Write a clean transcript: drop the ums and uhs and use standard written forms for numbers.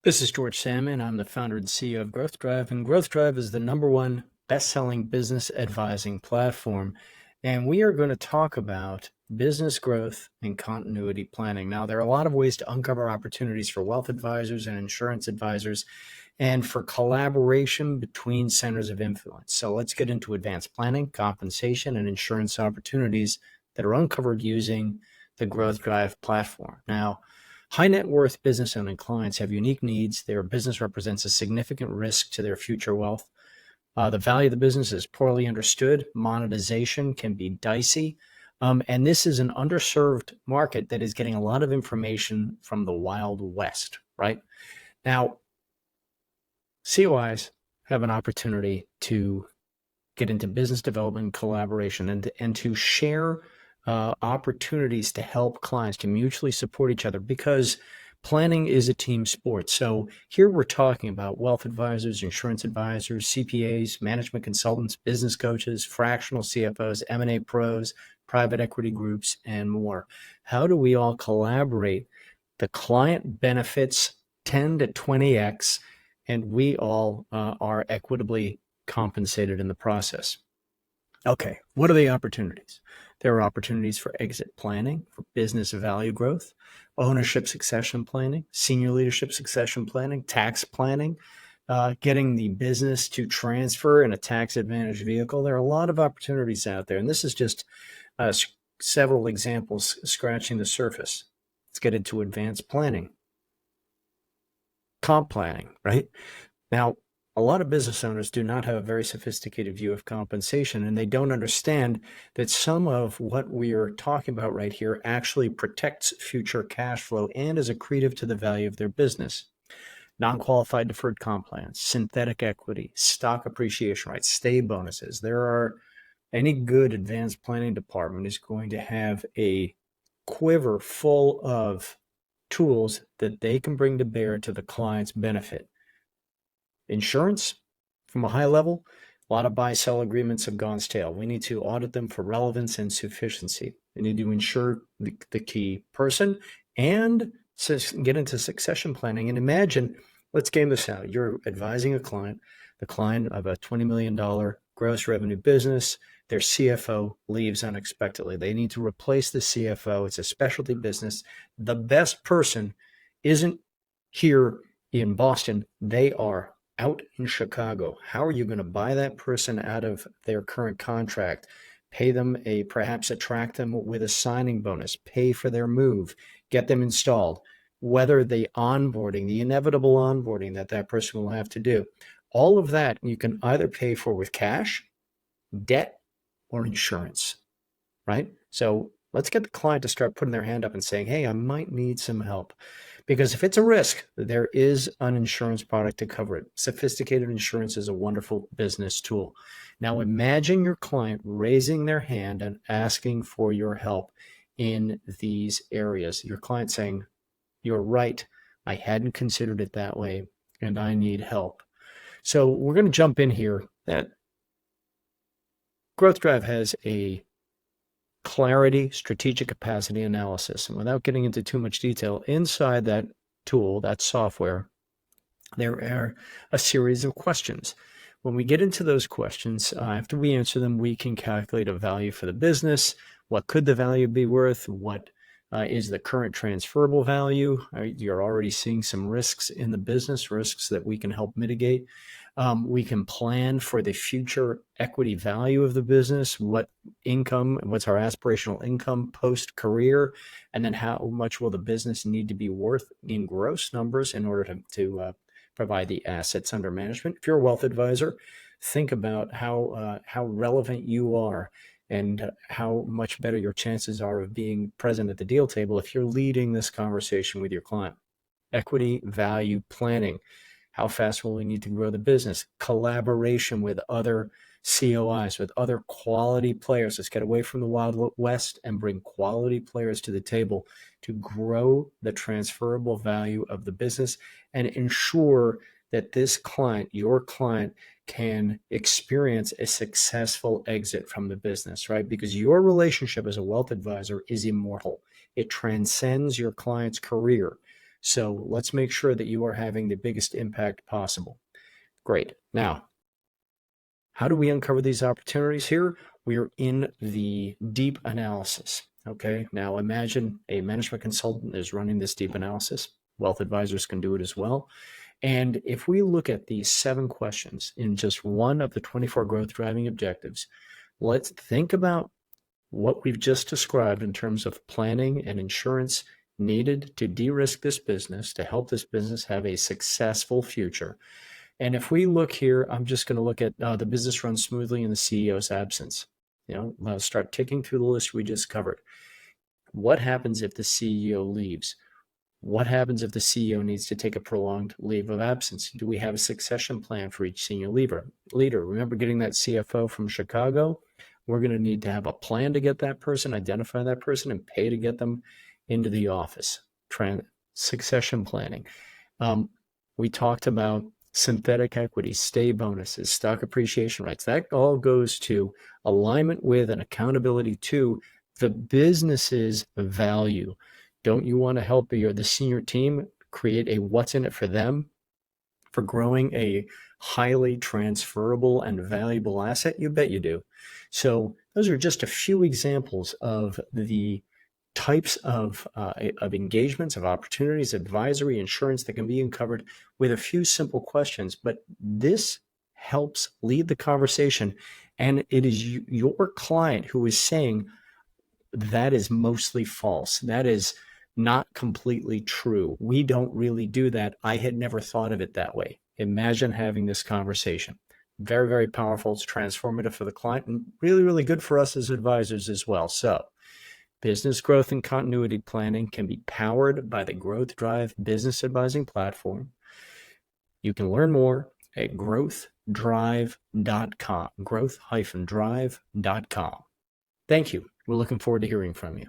This is George Salmon. I'm the founder and CEO of Growth Drive, and Growth Drive is the #1 best-selling business advising platform. And we are going to talk about business growth and continuity planning. Now, there are a lot of ways to uncover opportunities for wealth advisors and insurance advisors and for collaboration between centers of influence. So let's get into advanced planning, compensation, and insurance opportunities that are uncovered using the Growth Drive platform. Now, high net worth business owning clients have unique needs. Their business represents a significant risk to their future wealth. The value of the business is poorly understood. Monetization can be dicey. And this is an underserved market that is getting a lot of information from the Wild West, right? Now, COIs have an opportunity to get into business development collaboration and to share opportunities to help clients to mutually support each other because planning is a team sport. So here we're talking about wealth advisors, insurance advisors, CPAs, management consultants, business coaches, fractional CFOs, M&A pros, private equity groups, and more. How do we all collaborate? The client benefits 10 to 20x, and we all are equitably compensated in the process. Okay, what are the opportunities? There are opportunities for exit planning, for business value growth, ownership succession planning, senior leadership succession planning, tax planning, getting the business to transfer in a tax advantage vehicle. There are a lot of opportunities out there, and this is just several examples scratching the surface. Let's get into advanced planning, comp planning, right? Now, a lot of business owners do not have a very sophisticated view of compensation, and they don't understand that some of what we are talking about right here actually protects future cash flow and is accretive to the value of their business. Non-qualified deferred comp plans, synthetic equity, stock appreciation rights, stay bonuses. Any good advanced planning department is going to have a quiver full of tools that they can bring to bear to the client's benefit. Insurance, from a high level, a lot of buy-sell agreements have gone stale. We need to audit them for relevance and sufficiency. We need to insure the key person and get into succession planning. And imagine, let's game this out. You're advising a client, the client of a $20 million gross revenue business. Their CFO leaves unexpectedly. They need to replace the CFO. It's a specialty business. The best person isn't here in Boston. They are out in Chicago. How are you going to buy that person out of their current contract? Pay them perhaps attract them with a signing bonus, pay for their move, get them installed, whether the onboarding, the inevitable onboarding that person will have to do. All of that you can either pay for with cash, debt, or insurance, right? So let's get the client to start putting their hand up and saying, hey, I might need some help. Because if it's a risk, there is an insurance product to cover it. Sophisticated insurance is a wonderful business tool. Now imagine your client raising their hand and asking for your help in these areas. Your client saying, you're right, I hadn't considered it that way, and I need help. So we're going to jump in here. That Growth Drive has a clarity strategic capacity analysis. And without getting into too much detail, inside that tool, that software, there are a series of questions. When we get into those questions, after we answer them, we can calculate a value for the business. What could the value be worth? What is the current transferable value? You're already seeing some risks in the business, risks that we can help mitigate. We can plan for the future equity value of the business, what income, what's our aspirational income post-career, and then how much will the business need to be worth in gross numbers in order to provide the assets under management. If you're a wealth advisor, think about how relevant you are and how much better your chances are of being present at the deal table if you're leading this conversation with your client. Equity value planning. How fast will we need to grow the business? Collaboration with other COIs, with other quality players. Let's get away from the Wild West and bring quality players to the table to grow the transferable value of the business and ensure that this client, your client, can experience a successful exit from the business, right? Because your relationship as a wealth advisor is immortal. It transcends your client's career. So let's make sure that you are having the biggest impact possible. Great. Now, how do we uncover these opportunities here? We are in the deep analysis. Okay. Now imagine a management consultant is running this deep analysis. Wealth advisors can do it as well. And if we look at these 7 questions in just one of the 24 growth driving objectives, let's think about what we've just described in terms of planning and insurance needed to de-risk this business, to help this business have a successful future. And if we look here, I'm just going to look at the business runs smoothly in the CEO's absence. Let's start ticking through the list we just covered. What happens if the CEO leaves? What happens if the CEO needs to take a prolonged leave of absence? Do we have a succession plan for each senior leader? Remember getting that CFO from Chicago? We're going to need to have a plan to get that person, identify that person, and pay to get them into the office. Succession planning. We talked about synthetic equity, stay bonuses, stock appreciation rights. That all goes to alignment with and accountability to the business's value. Don't you want to help the senior team create a what's in it for them for growing a highly transferable and valuable asset? You bet you do. So those are just a few examples of the types of engagements, of opportunities, advisory, insurance that can be uncovered with a few simple questions. But this helps lead the conversation. And it is your client who is saying, that is mostly false. That is not completely true. We don't really do that. I had never thought of it that way. Imagine having this conversation. Very, very powerful. It's transformative for the client and really, really good for us as advisors as well. So business growth and continuity planning can be powered by the Growth Drive business advising platform. You can learn more at growthdrive.com, growth-drive.com. Thank you. We're looking forward to hearing from you.